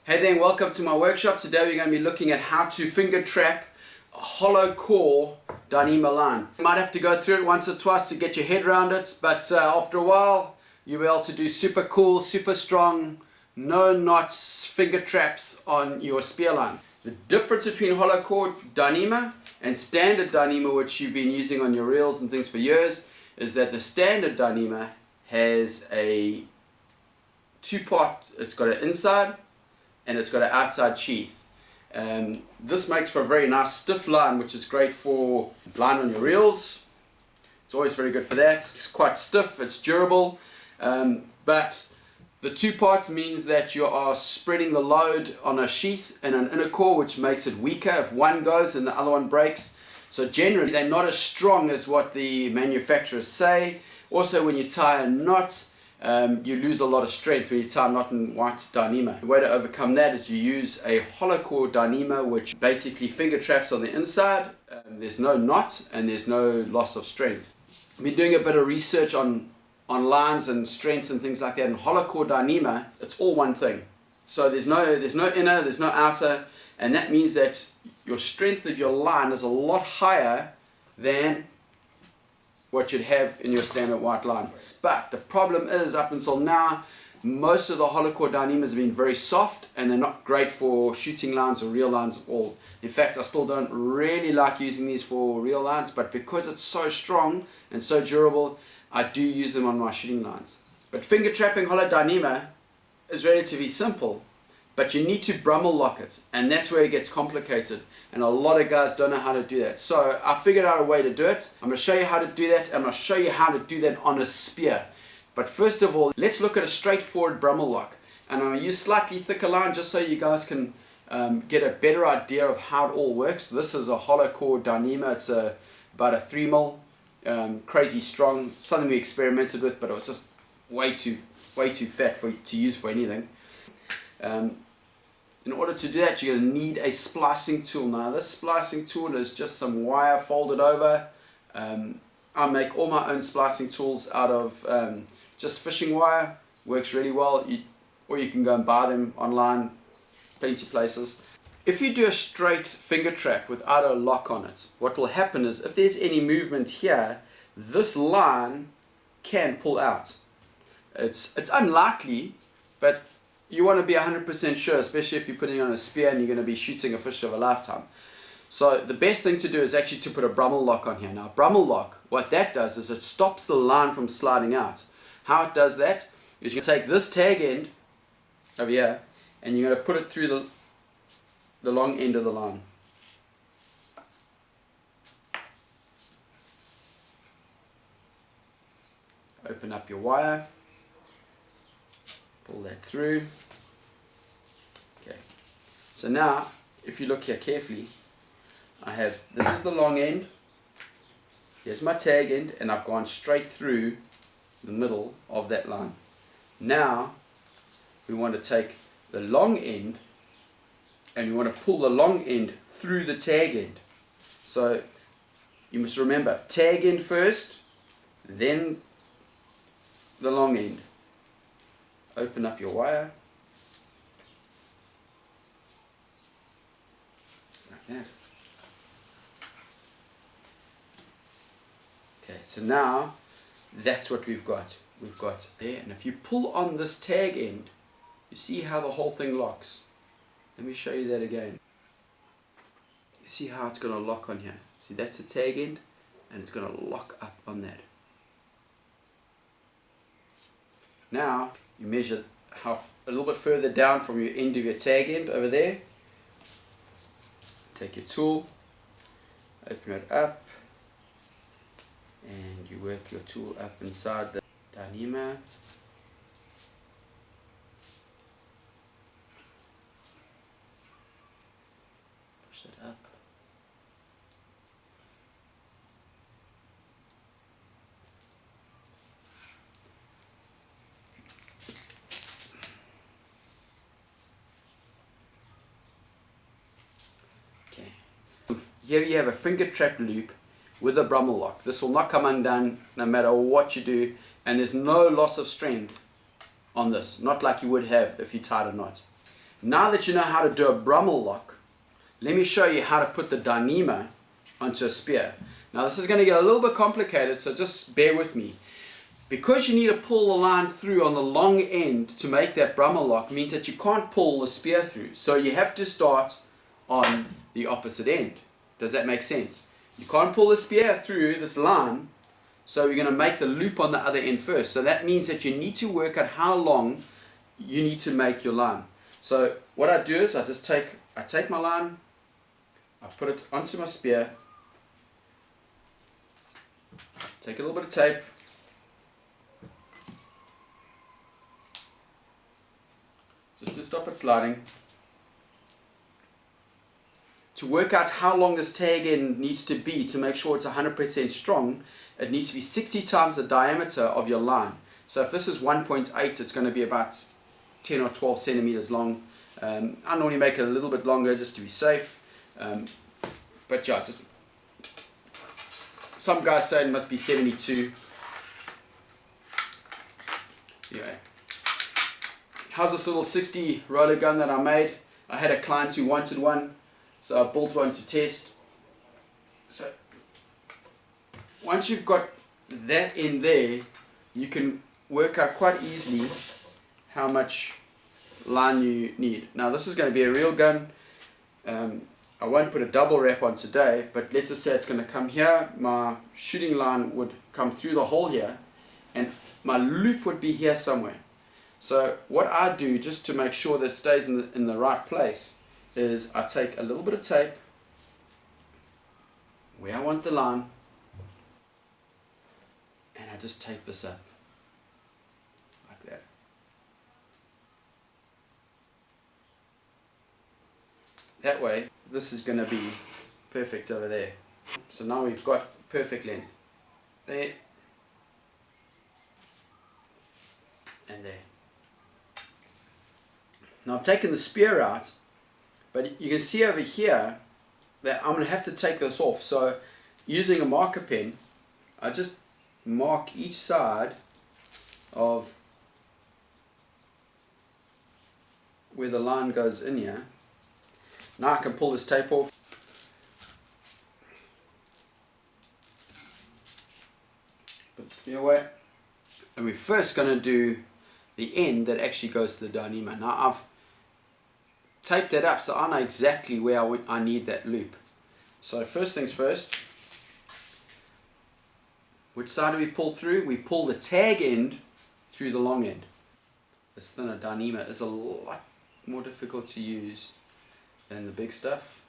Hey there, and welcome to my workshop. Today we're going to be looking at how to finger trap a hollow core Dyneema line. You might have to go through it once or twice to get your head around it, but after a while you'll be able to do super cool, super strong, no knots finger traps on your spear line. The difference between hollow core Dyneema and standard Dyneema, which you've been using on your reels and things for years, is that the standard Dyneema has a two-part, it's got an inside and it's got an outside sheath. This makes for a very nice stiff line, which is great for line on your reels. It's always very good for that. It's quite stiff, it's durable, but the two parts means that you are spreading the load on a sheath and an inner core, which makes it weaker if one goes and the other one breaks. So generally they're not as strong as what the manufacturers say. Also, when you tie a knot, you lose a lot of strength when you tie a knot in white Dyneema. The way to overcome that is you use a hollow core Dyneema, which basically finger traps on the inside. There's no knot and there's no loss of strength. I've been doing a bit of research on lines and strengths and things like that. In hollow core Dyneema, it's all one thing. So there's no inner, there's no outer, and that means that your strength of your line is a lot higher than what you'd have in your standard white line. But the problem is, up until now, most of the hollow core Dyneemas have been very soft and they're not great for shooting lines or reel lines at all. In fact, I still don't really like using these for reel lines, but because it's so strong and so durable, I do use them on my shooting lines. But finger trapping hollow Dyneema is relatively simple, but you need to Brummel lock it, and that's where it gets complicated, and a lot of guys don't know how to do that. So I figured out a way to do it. I'm going to show you how to do that, and I'm going to show you how to do that on a spear. But first of all, let's look at a straightforward Brummel lock, and I'm going to use slightly thicker line just so you guys can get a better idea of how it all works. This is a hollow core Dyneema. It's about a 3mm, crazy strong, something we experimented with, but it was just way too fat to use for anything. In order to do that, you're going to need a splicing tool. Now this splicing tool is just some wire folded over. I make all my own splicing tools out of just fishing wire. Works really well, or you can go and buy them online, plenty of places. If you do a straight finger trap without a lock on it, what will happen is if there's any movement here, this line can pull out. It's unlikely, but you want to be 100% sure, especially if you're putting on a spear and you're going to be shooting a fish of a lifetime. So the best thing to do is actually to put a Brummel lock on here. Now Brummel lock, what that does is it stops the line from sliding out. How it does that is you take this tag end over here and you're going to put it through the long end of the line. Open up your wire. Pull that through. Okay. So now, if you look here carefully, this is the long end, here's my tag end, and I've gone straight through the middle of that line. Now, we want to take the long end, and we want to pull the long end through the tag end. So, you must remember, tag end first, then the long end. Open up your wire like that. Okay, so now that's what we've got. We've got there, and if you pull on this tag end, you see how the whole thing locks. Let me show you that again. You see how it's going to lock on here. See, that's a tag end, and it's going to lock up on that. Now you measure a little bit further down from your end of your tag end over there. Take your tool, open it up, and you work your tool up inside the Dyneema. Push it up. Here you have a finger trap loop with a Brummel lock. This will not come undone no matter what you do, and there's no loss of strength on this, not like you would have if you tied a knot. Now that you know how to do a Brummel lock, let me show you how to put the Dyneema onto a spear. Now this is going to get a little bit complicated, so just bear with me. Because you need to pull the line through on the long end to make that Brummel lock means that you can't pull the spear through. So you have to start on the opposite end. Does that make sense? You can't pull the spear through this line, so you're going to make the loop on the other end first. So that means that you need to work out how long you need to make your line. So what I do is I take my line, I put it onto my spear, take a little bit of tape, just to stop it sliding. To work out how long this tag end needs to be to make sure it's 100% strong, it needs to be 60 times the diameter of your line. So if this is 1.8, it's going to be about 10 or 12 centimeters long. I normally make it a little bit longer just to be safe. But yeah, just some guys say it must be 72. Anyway, how's this little 60 roller gun that I made? I had a client who wanted one, so I built one to test. So once you've got that in there, you can work out quite easily how much line you need. Now this is going to be a real gun. I won't put a double wrap on today, but let's just say it's going to come here. My shooting line would come through the hole here, and my loop would be here somewhere. So what I do, just to make sure that it stays in the right place, is I take a little bit of tape where I want the line, and I just tape this up like that. That way this is going to be perfect over there. So now we've got perfect length there and there. Now I've taken the spear out, but you can see over here that I'm going to have to take this off. So using a marker pen, I just mark each side of where the line goes in here. Now I can pull this tape off. Put the spear away. And we're first going to do the end that actually goes to the Dyneema. Now I've taped that up so I know exactly where I need that loop. So first things first, which side do we pull through? We pull the tag end through the long end. This thinner Dyneema is a lot more difficult to use than the big stuff,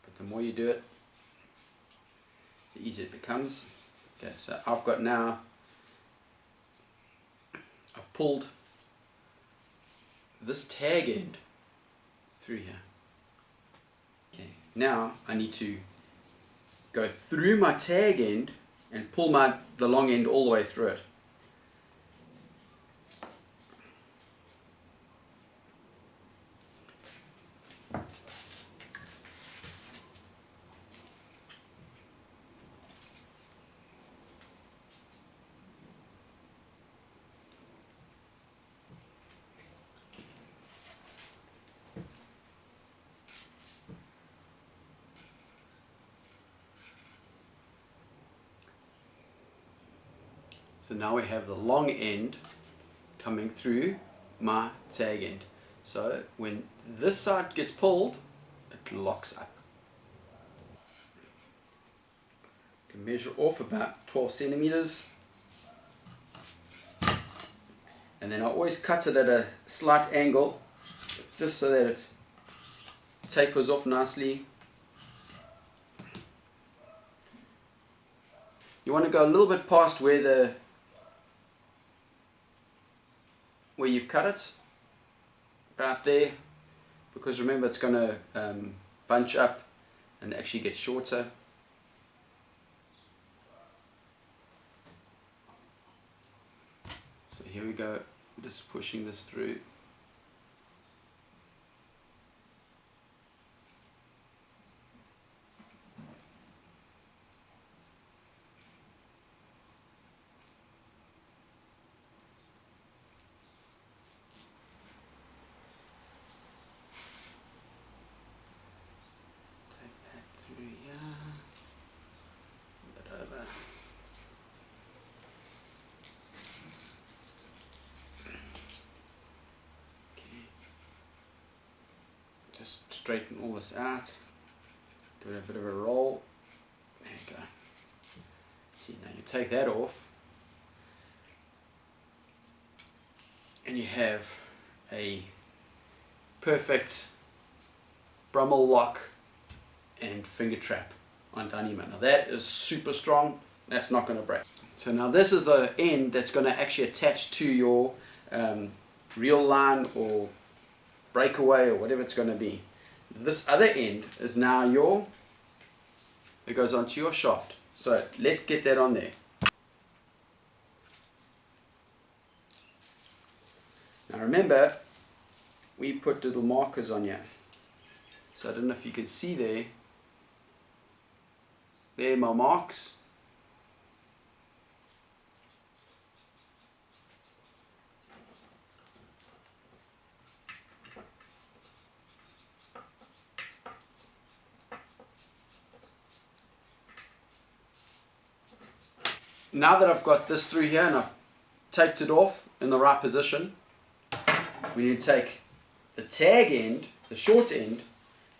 but the more you do it, the easier it becomes. Okay, so I've pulled this tag end through here. Okay, now I need to go through my tag end and pull the long end all the way through it. So now we have the long end coming through my tag end. So when this side gets pulled, it locks up. You can measure off about 12 centimeters. And then I always cut it at a slight angle, just so that it tapers off nicely. You want to go a little bit past where you've cut it, about there, because remember it's going to bunch up and actually get shorter. So here we go, just pushing this through. just straighten all this out. Give it a bit of a roll. There you go. See, now you take that off and you have a perfect Brummel Lock and finger trap on Dyneema. Now that is super strong. That's not going to break. So now this is the end that's going to actually attach to your reel line or breakaway or whatever it's going to be. This other end is now it goes onto your shaft. So let's get that on there. Now remember, we put little markers on here. So I don't know if you can see there. There are my marks. Now that I've got this through here and I've taped it off in the right position, we need to take the tag end, the short end,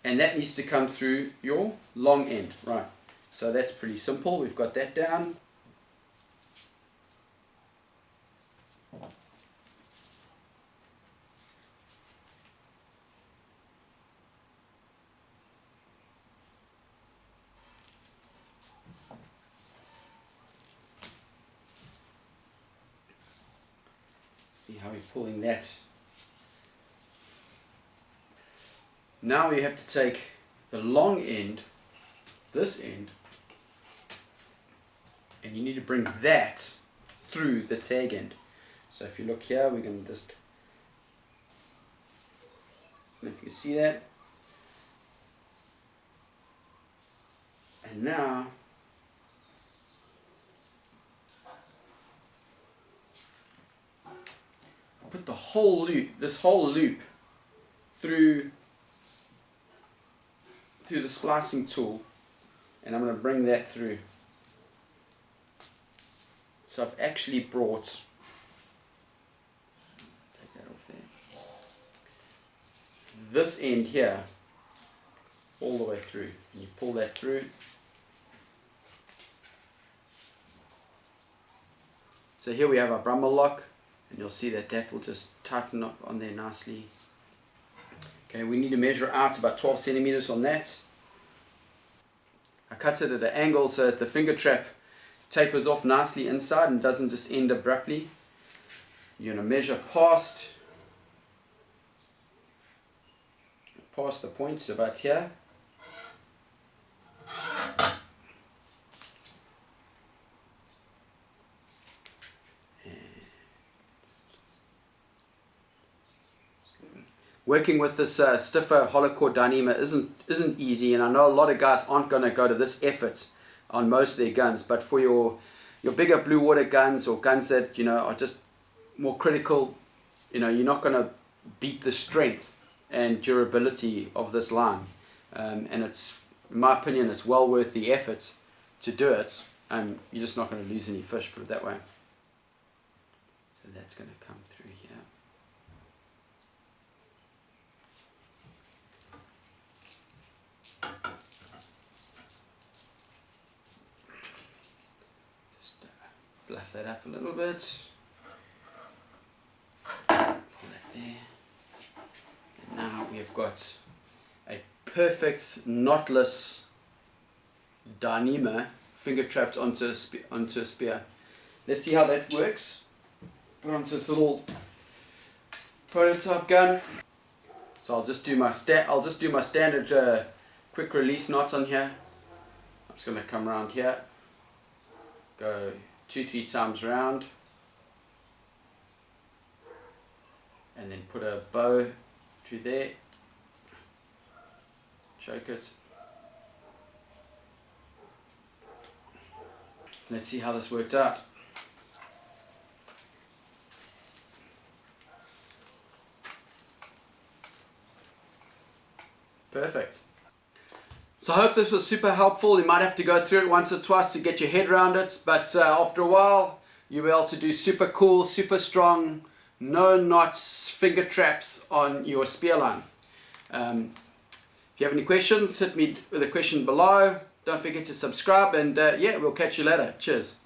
and that needs to come through your long end. Right, so that's pretty simple. We've got that down. See how we're pulling that. Now we have to take the long end, this end, and you need to bring that through the tag end. So if you look here, we're going to just, and if you can see that, and now put the whole loop, this whole loop through the splicing tool, and I'm going to bring that through. So I've actually brought, take that off there, this end here all the way through, and you pull that through. So here we have our Brummel Lock, and you'll see that that will just tighten up on there nicely. Okay, we need to measure out about 12 centimeters on that. I cut it at an angle so that the finger trap tapers off nicely inside and doesn't just end abruptly. You're going to measure past the points about here. Working with this stiffer hollow core Dyneema isn't easy, and I know a lot of guys aren't going to go to this effort on most of their guns, but for your bigger blue water guns or guns that are just more critical, you're not going to beat the strength and durability of this line, and it's, in my opinion, it's well worth the effort to do it, and you're just not going to lose any fish, put it that way. So that's going to come through here. Fluff that up a little bit. Pull that there. And now we've got a perfect knotless Dyneema finger trapped onto a spear. Let's see how that works. Put onto this little prototype gun. So I'll just do my standard quick release knot on here. I'm just going to come around here. Go 2-3 times around, and then put a bow through there, choke it. Let's see how this works out. Perfect. So I hope this was super helpful. You might have to go through it once or twice to get your head around it, but after a while you'll be able to do super cool, super strong, no knots finger traps on your spear line. If you have any questions, hit me with a question below. Don't forget to subscribe, and yeah, we'll catch you later. Cheers.